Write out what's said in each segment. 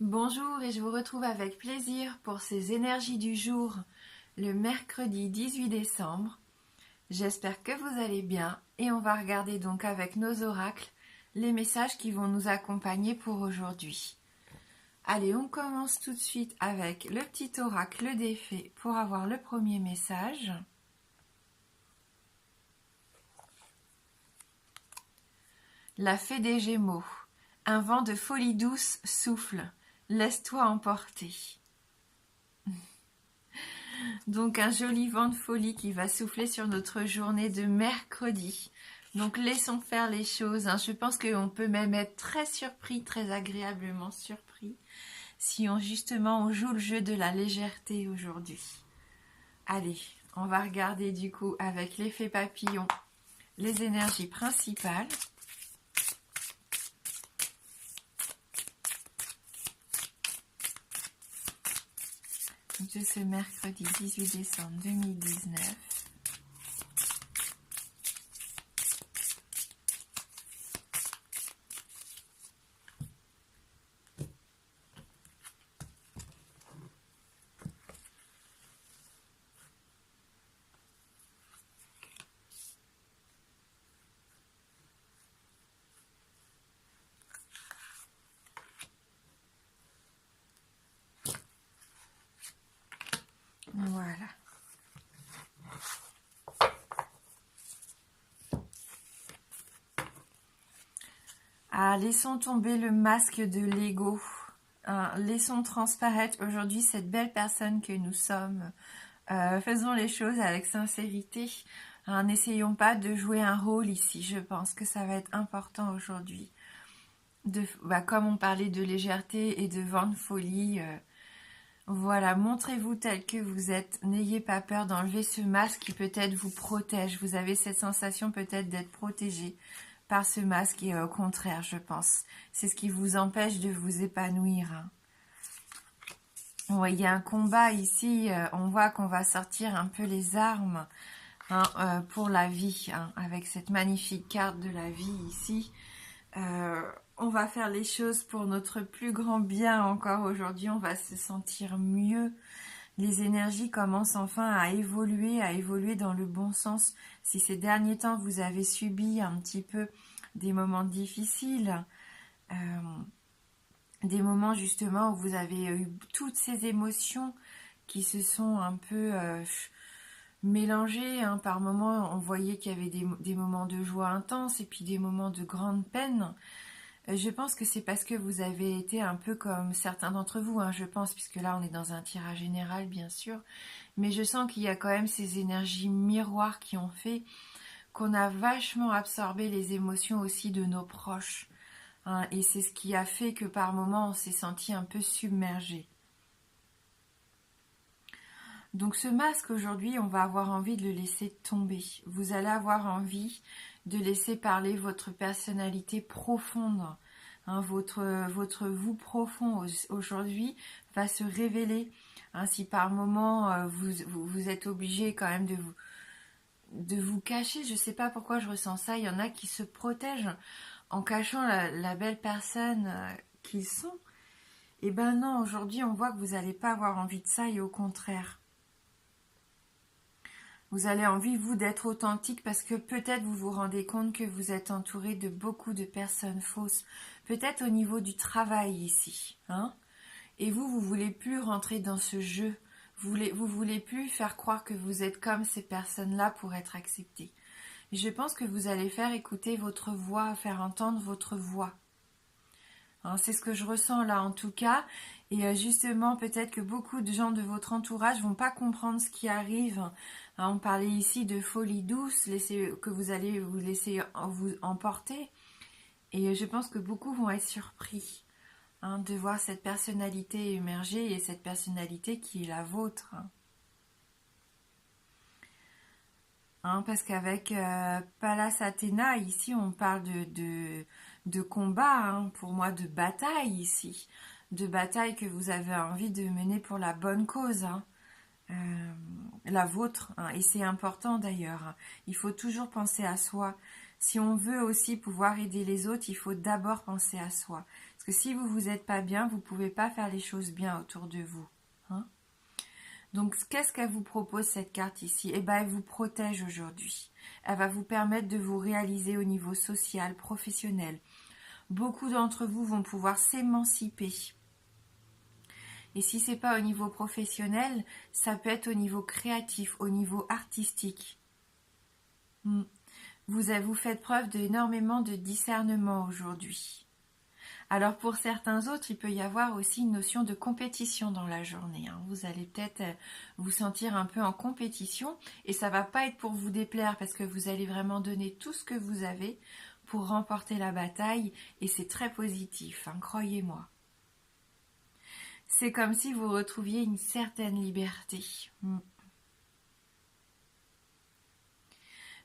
Bonjour et je vous retrouve avec plaisir pour ces énergies du jour, le mercredi 18 décembre. J'espère que vous allez bien et on va regarder donc avec nos oracles les messages qui vont nous accompagner pour aujourd'hui. Allez, on commence tout de suite avec le petit oracle des fées pour avoir le premier message. La fée des Gémeaux. Un vent de folie douce souffle. Laisse-toi emporter. Donc un joli vent de folie qui va souffler sur notre journée de mercredi. Donc laissons faire les choses. Je pense qu'on peut même être très surpris, très agréablement surpris, si on joue le jeu de la légèreté aujourd'hui. Allez, on va regarder du coup avec l'effet papillon les énergies principales. De ce mercredi 18 décembre 2019. Voilà. Laissons tomber le masque de l'ego. Laissons transparaître aujourd'hui cette belle personne que nous sommes. Faisons les choses avec sincérité. N'essayons pas de jouer un rôle ici. Je pense que ça va être important aujourd'hui. Comme on parlait de légèreté et de vent de folie, voilà, montrez-vous tel que vous êtes. N'ayez pas peur d'enlever ce masque qui peut-être vous protège. Vous avez cette sensation peut-être d'être protégé par ce masque et au contraire, je pense. C'est ce qui vous empêche de vous épanouir. Ouais, il y a un combat ici. On voit qu'on va sortir un peu les armes pour la vie. Avec cette magnifique carte de la vie ici. On va faire les choses pour notre plus grand bien encore aujourd'hui. On va se sentir mieux. Les énergies commencent enfin à évoluer dans le bon sens. Si ces derniers temps vous avez subi un petit peu des moments difficiles, des moments justement où vous avez eu toutes ces émotions qui se sont un peu mélangées. Par moments, on voyait qu'il y avait des moments de joie intense et puis des moments de grande peine. Je pense que c'est parce que vous avez été un peu comme certains d'entre vous, je pense, puisque là on est dans un tirage général bien sûr, mais je sens qu'il y a quand même ces énergies miroirs qui ont fait qu'on a vachement absorbé les émotions aussi de nos proches, et c'est ce qui a fait que par moments on s'est senti un peu submergé. Donc ce masque aujourd'hui, on va avoir envie de le laisser tomber. Vous allez avoir envie de laisser parler votre personnalité profonde. Votre vous profond aujourd'hui va se révéler. Si par moment vous êtes obligé quand même de vous cacher, je ne sais pas pourquoi je ressens ça, il y en a qui se protègent en cachant la belle personne qu'ils sont. Et ben non, aujourd'hui on voit que vous n'allez pas avoir envie de ça et au contraire. Vous avez envie, vous, d'être authentique parce que peut-être vous vous rendez compte que vous êtes entouré de beaucoup de personnes fausses. Peut-être au niveau du travail ici. Et vous voulez plus rentrer dans ce jeu. Vous voulez plus faire croire que vous êtes comme ces personnes-là pour être acceptées. Je pense que vous allez faire écouter votre voix, faire entendre votre voix. C'est ce que je ressens là en tout cas. Et justement, peut-être que beaucoup de gens de votre entourage vont pas comprendre ce qui arrive. On parlait ici de folie douce, que vous allez vous laisser vous emporter. Et je pense que beaucoup vont être surpris de voir cette personnalité émerger et cette personnalité qui est la vôtre. Parce qu'avec Pallas Athéna, ici on parle de combat, pour moi de bataille ici. De bataille que vous avez envie de mener pour la bonne cause. La vôtre, et c'est important d'ailleurs. Il faut toujours penser à soi. Si on veut aussi pouvoir aider les autres, il faut d'abord penser à soi. Parce que si vous n'êtes pas bien, vous ne pouvez pas faire les choses bien autour de vous. Hein. Donc, qu'est-ce qu'elle vous propose, cette carte ici? Eh bien, elle vous protège aujourd'hui. Elle va vous permettre de vous réaliser au niveau social, professionnel. Beaucoup d'entre vous vont pouvoir s'émanciper. Et si ce n'est pas au niveau professionnel, ça peut être au niveau créatif, au niveau artistique. Vous faites preuve d'énormément de discernement aujourd'hui. Alors pour certains autres, il peut y avoir aussi une notion de compétition dans la journée. Hein. Vous allez peut-être vous sentir un peu en compétition et ça ne va pas être pour vous déplaire parce que vous allez vraiment donner tout ce que vous avez pour remporter la bataille et c'est très positif, hein, croyez-moi. C'est comme si vous retrouviez une certaine liberté.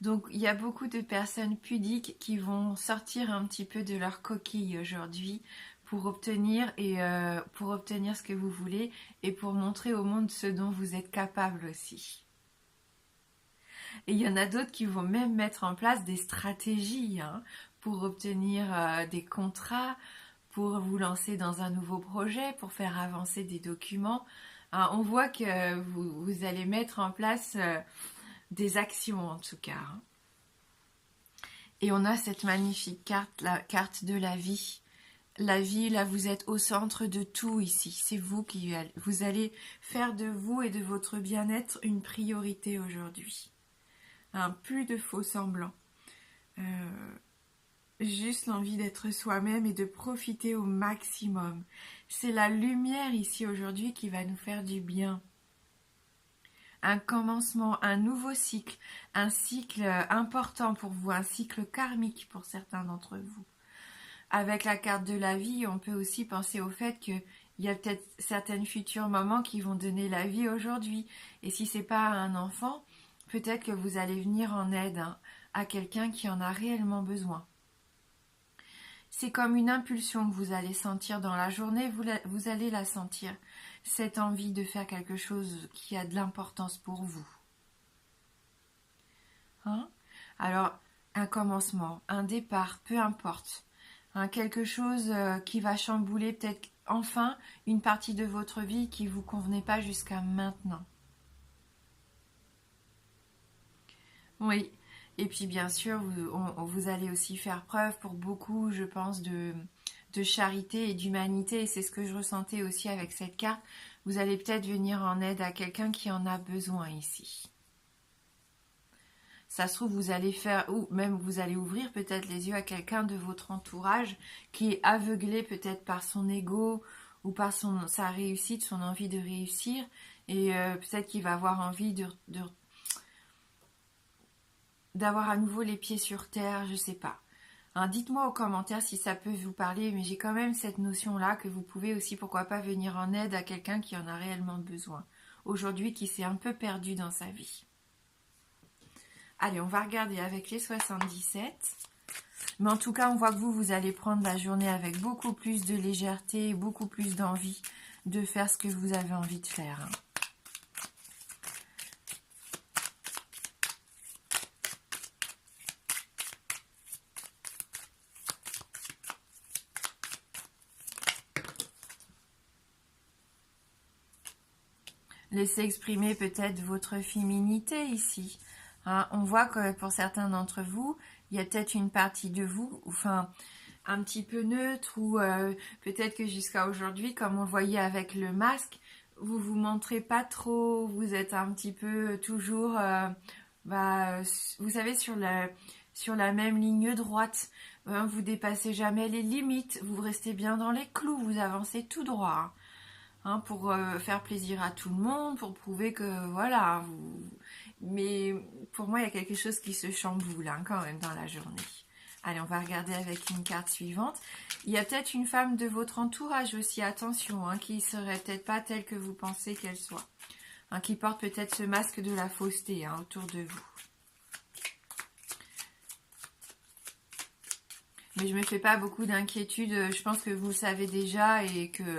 Donc, il y a beaucoup de personnes pudiques qui vont sortir un petit peu de leur coquille aujourd'hui pour obtenir ce que vous voulez et pour montrer au monde ce dont vous êtes capable aussi. Et il y en a d'autres qui vont même mettre en place des stratégies pour obtenir des contrats, pour vous lancer dans un nouveau projet, pour faire avancer des documents. On voit que vous allez mettre en place des actions en tout cas. Et on a cette magnifique carte, la carte de la vie. La vie, là, vous êtes au centre de tout ici. C'est vous vous allez faire de vous et de votre bien-être une priorité aujourd'hui. Plus de faux semblants. Juste l'envie d'être soi-même et de profiter au maximum. C'est la lumière ici aujourd'hui qui va nous faire du bien. Un commencement, un nouveau cycle, un cycle important pour vous, un cycle karmique pour certains d'entre vous. Avec la carte de la vie, on peut aussi penser au fait qu'il y a peut-être certaines futures mamans qui vont donner la vie aujourd'hui. Et si ce n'est pas un enfant, peut-être que vous allez venir en aide à quelqu'un qui en a réellement besoin. C'est comme une impulsion que vous allez sentir dans la journée, vous allez la sentir. Cette envie de faire quelque chose qui a de l'importance pour vous. Alors, un commencement, un départ, peu importe. Quelque chose qui va chambouler peut-être enfin une partie de votre vie qui ne vous convenait pas jusqu'à maintenant. Oui. Et puis bien sûr, vous allez aussi faire preuve pour beaucoup, je pense, de charité et d'humanité. Et c'est ce que je ressentais aussi avec cette carte. Vous allez peut-être venir en aide à quelqu'un qui en a besoin ici. Ça se trouve, vous allez faire, ou même vous allez ouvrir peut-être les yeux à quelqu'un de votre entourage qui est aveuglé peut-être par son ego ou par sa réussite, son envie de réussir. Et peut-être qu'il va avoir envie d'avoir à nouveau les pieds sur terre, je sais pas. Dites-moi aux commentaires si ça peut vous parler, mais j'ai quand même cette notion-là que vous pouvez aussi, pourquoi pas, venir en aide à quelqu'un qui en a réellement besoin. Aujourd'hui, qui s'est un peu perdu dans sa vie. Allez, on va regarder avec les 77. Mais en tout cas, on voit que vous allez prendre la journée avec beaucoup plus de légèreté, beaucoup plus d'envie de faire ce que vous avez envie de faire. Laissez exprimer peut-être votre féminité ici. On voit que pour certains d'entre vous, il y a peut-être une partie de vous, enfin un petit peu neutre, ou peut-être que jusqu'à aujourd'hui, comme on le voyait avec le masque, vous vous montrez pas trop, vous êtes un petit peu toujours, vous savez, sur la même ligne droite. Vous dépassez jamais les limites, vous restez bien dans les clous, vous avancez tout droit. Pour faire plaisir à tout le monde, pour prouver que voilà, mais pour moi il y a quelque chose qui se chamboule quand même dans la journée. Allez, on va regarder avec une carte suivante. Il y a peut-être une femme de votre entourage aussi, attention, qui serait peut-être pas telle que vous pensez qu'elle soit, qui porte peut-être ce masque de la fausseté autour de vous. Mais je me fais pas beaucoup d'inquiétude, je pense que vous le savez déjà et que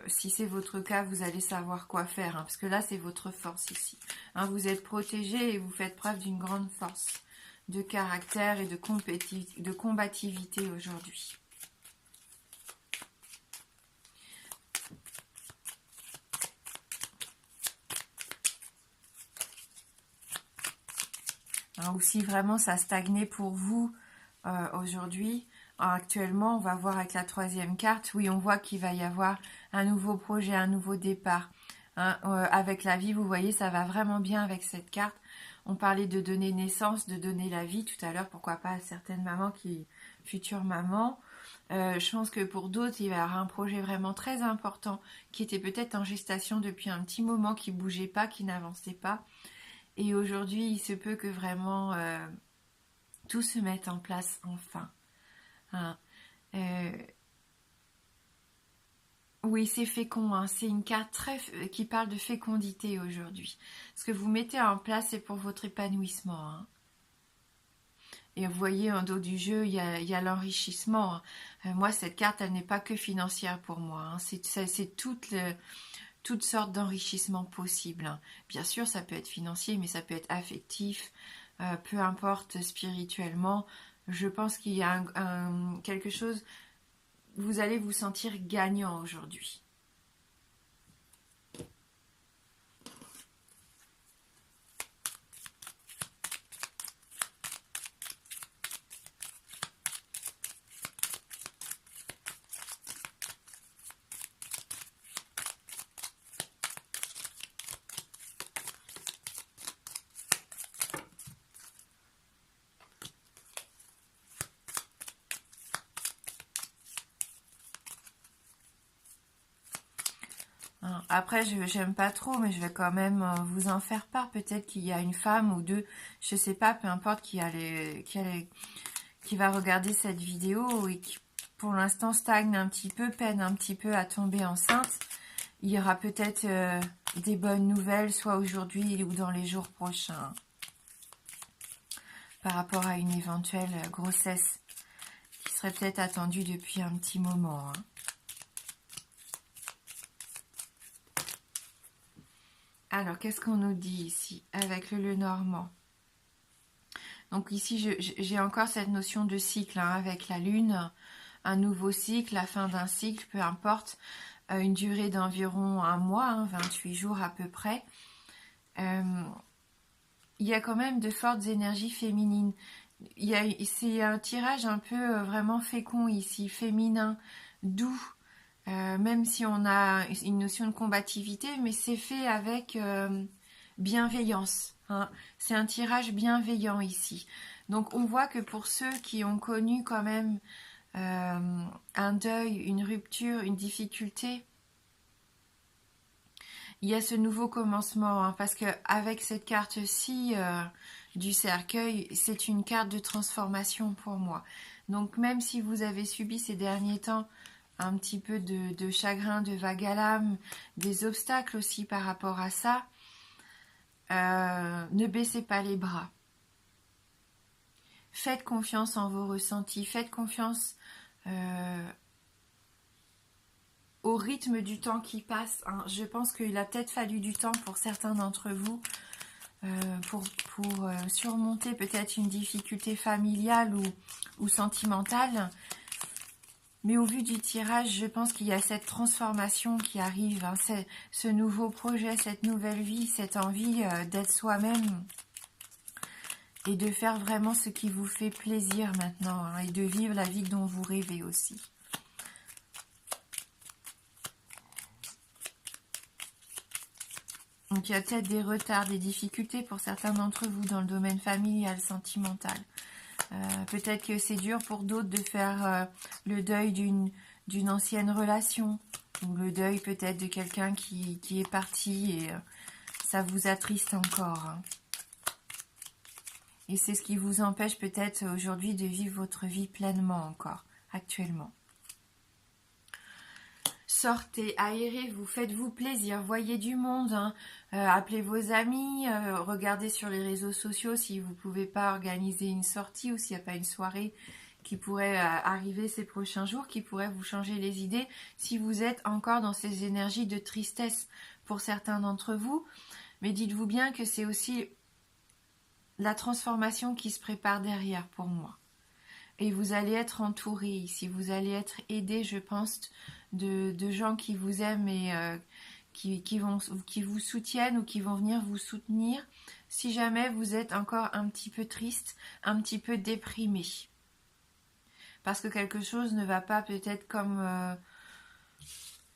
si c'est votre cas, vous allez savoir quoi faire, parce que là, c'est votre force ici. Vous êtes protégé et vous faites preuve d'une grande force de caractère et de combativité aujourd'hui. hein, ou si vraiment ça stagnait pour vous aujourd'hui. Actuellement, on va voir avec la troisième carte, oui, on voit qu'il va y avoir un nouveau projet, un nouveau départ. Hein, avec la vie, vous voyez, ça va vraiment bien avec cette carte. On parlait de donner naissance, de donner la vie tout à l'heure, pourquoi pas à certaines mamans futures mamans. Je pense que pour d'autres, il va y avoir un projet vraiment très important qui était peut-être en gestation depuis un petit moment, qui bougeait pas, qui n'avançait pas. Et aujourd'hui, il se peut que vraiment tout se mette en place enfin. Hein. Oui, c'est fécond, hein. C'est une carte qui parle de fécondité aujourd'hui. Ce que vous mettez en place, c'est pour votre épanouissement. Hein. Et vous voyez, en dos du jeu, il y a l'enrichissement. Hein. Moi, cette carte, elle n'est pas que financière pour moi. Hein. C'est toutes sortes d'enrichissements possibles. Hein. Bien sûr, ça peut être financier, mais ça peut être affectif, peu importe, spirituellement. Je pense qu'il y a quelque chose, vous allez vous sentir gagnant aujourd'hui. Après, j'aime pas trop, mais je vais quand même vous en faire part. Peut-être qu'il y a une femme ou deux, je sais pas, peu importe, qui va regarder cette vidéo et qui, pour l'instant, stagne un petit peu, peine un petit peu à tomber enceinte. Il y aura peut-être des bonnes nouvelles, soit aujourd'hui ou dans les jours prochains, par rapport à une éventuelle grossesse qui serait peut-être attendue depuis un petit moment. Hein. Alors, qu'est-ce qu'on nous dit ici avec le Normand? Donc ici, j'ai encore cette notion de cycle hein, avec la Lune, un nouveau cycle, la fin d'un cycle, peu importe, une durée d'environ un mois, hein, 28 jours à peu près. Il y a quand même de fortes énergies féminines. C'est un tirage un peu vraiment fécond ici, féminin, doux. Même si on a une notion de combativité, mais c'est fait avec bienveillance. Hein. C'est un tirage bienveillant ici. Donc on voit que pour ceux qui ont connu quand même un deuil, une rupture, une difficulté, il y a ce nouveau commencement. Hein, parce qu'avec cette carte-ci du cercueil, c'est une carte de transformation pour moi. Donc même si vous avez subi ces derniers temps un petit peu de chagrin, de vague à l'âme, des obstacles aussi par rapport à ça, ne baissez pas les bras. Faites confiance en vos ressentis, faites confiance au rythme du temps qui passe. Hein. Je pense qu'il a peut-être fallu du temps pour certains d'entre vous pour surmonter peut-être une difficulté familiale ou sentimentale. Mais au vu du tirage, je pense qu'il y a cette transformation qui arrive, hein, ce nouveau projet, cette nouvelle vie, cette envie d'être soi-même et de faire vraiment ce qui vous fait plaisir maintenant hein, et de vivre la vie dont vous rêvez aussi. Donc il y a peut-être des retards, des difficultés pour certains d'entre vous dans le domaine familial, sentimental. Peut-être que c'est dur pour d'autres de faire le deuil d'une ancienne relation ou le deuil peut-être de quelqu'un qui est parti et ça vous attriste encore. Hein. Et c'est ce qui vous empêche peut-être aujourd'hui de vivre votre vie pleinement encore, actuellement. Sortez, aérez-vous, faites-vous plaisir, voyez du monde, hein. Appelez vos amis, regardez sur les réseaux sociaux si vous ne pouvez pas organiser une sortie ou s'il n'y a pas une soirée qui pourrait arriver ces prochains jours, qui pourrait vous changer les idées si vous êtes encore dans ces énergies de tristesse pour certains d'entre vous. Mais dites-vous bien que c'est aussi la transformation qui se prépare derrière pour moi. Et vous allez être entouré ici, vous allez être aidé, je pense, de gens qui vous aiment et qui vous soutiennent ou qui vont venir vous soutenir si jamais vous êtes encore un petit peu triste, un petit peu déprimé. Parce que quelque chose ne va pas peut-être comme,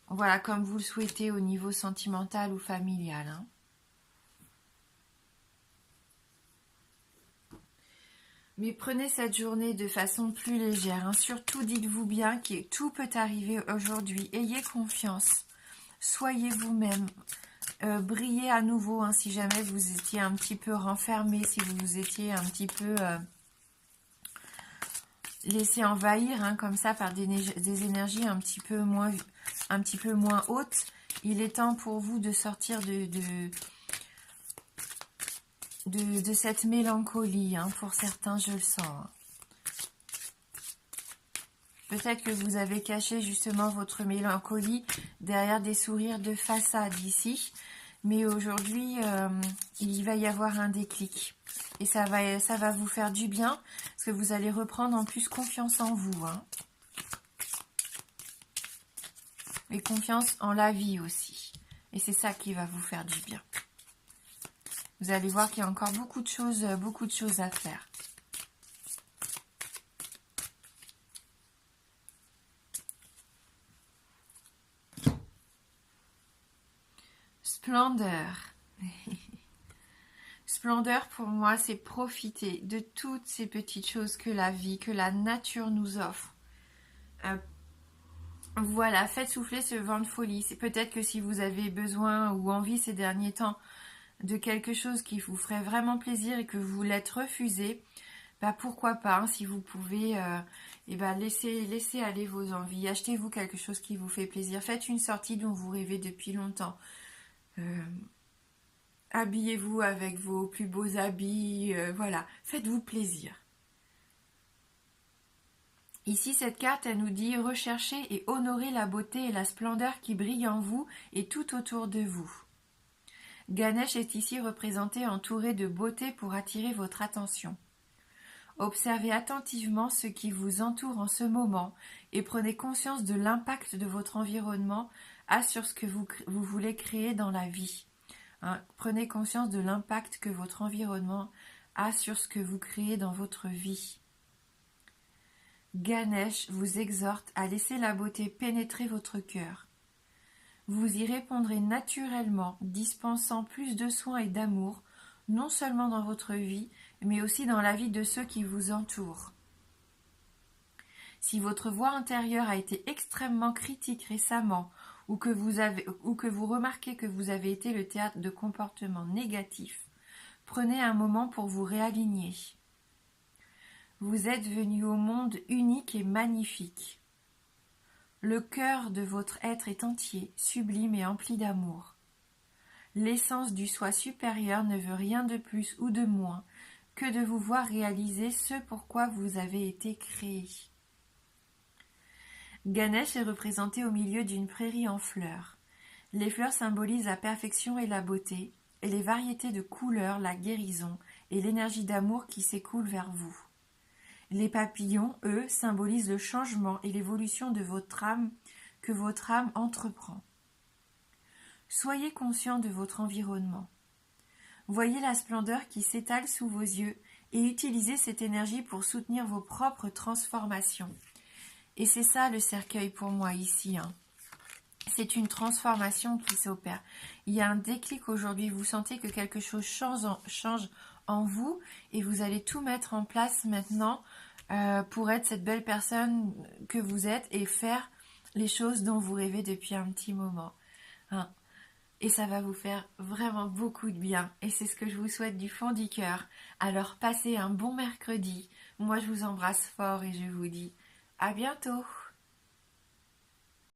voilà, comme vous le souhaitez au niveau sentimental ou familial. Hein. Mais prenez cette journée de façon plus légère. Hein. Surtout, dites-vous bien que tout peut arriver aujourd'hui. Ayez confiance. Soyez vous-même. Brillez à nouveau hein, si jamais vous étiez un petit peu renfermé, si vous étiez un petit peu laissé envahir hein, comme ça par des énergies un petit peu moins hautes. Il est temps pour vous de sortir de cette mélancolie, hein, pour certains, je le sens. Hein. Peut-être que vous avez caché justement votre mélancolie derrière des sourires de façade ici, mais aujourd'hui, il va y avoir un déclic. Et ça va vous faire du bien, parce que vous allez reprendre en plus confiance en vous. Hein. Et confiance en la vie aussi. Et c'est ça qui va vous faire du bien. Vous allez voir qu'il y a encore beaucoup de choses à faire. Splendeur. Splendeur pour moi, c'est profiter de toutes ces petites choses que la vie, que la nature nous offre. Voilà, faites souffler ce vent de folie. C'est peut-être que si vous avez besoin ou envie ces derniers temps de quelque chose qui vous ferait vraiment plaisir et que vous l'êtes refusé, bah pourquoi pas, hein, si vous pouvez laissez aller vos envies, achetez-vous quelque chose qui vous fait plaisir, faites une sortie dont vous rêvez depuis longtemps, habillez-vous avec vos plus beaux habits, voilà, faites-vous plaisir. Ici, cette carte, elle nous dit « Recherchez et honorez la beauté et la splendeur qui brillent en vous et tout autour de vous ». Ganesh est ici représenté entouré de beauté pour attirer votre attention. Observez attentivement ce qui vous entoure en ce moment et prenez conscience de l'impact de votre environnement sur ce que vous voulez créer dans la vie. Hein, prenez conscience de l'impact que votre environnement a sur ce que vous créez dans votre vie. Ganesh vous exhorte à laisser la beauté pénétrer votre cœur. Vous y répondrez naturellement, dispensant plus de soins et d'amour, non seulement dans votre vie, mais aussi dans la vie de ceux qui vous entourent. Si votre voix intérieure a été extrêmement critique récemment, ou que vous remarquez que vous avez été le théâtre de comportements négatifs, prenez un moment pour vous réaligner. Vous êtes venu au monde unique et magnifique. Le cœur de votre être est entier, sublime et empli d'amour. L'essence du soi supérieur ne veut rien de plus ou de moins que de vous voir réaliser ce pourquoi vous avez été créé. Ganesh est représenté au milieu d'une prairie en fleurs. Les fleurs symbolisent la perfection et la beauté, et les variétés de couleurs, la guérison et l'énergie d'amour qui s'écoule vers vous. Les papillons, eux, symbolisent le changement et l'évolution de votre âme que votre âme entreprend. Soyez conscient de votre environnement. Voyez la splendeur qui s'étale sous vos yeux et utilisez cette énergie pour soutenir vos propres transformations. Et c'est ça le cercueil pour moi ici. Hein. C'est une transformation qui s'opère. Il y a un déclic aujourd'hui. Vous sentez que quelque chose change en vous et vous allez tout mettre en place maintenant pour être cette belle personne que vous êtes et faire les choses dont vous rêvez depuis un petit moment. Hein. Et ça va vous faire vraiment beaucoup de bien. Et c'est ce que je vous souhaite du fond du cœur. Alors passez un bon mercredi. Moi je vous embrasse fort et je vous dis à bientôt.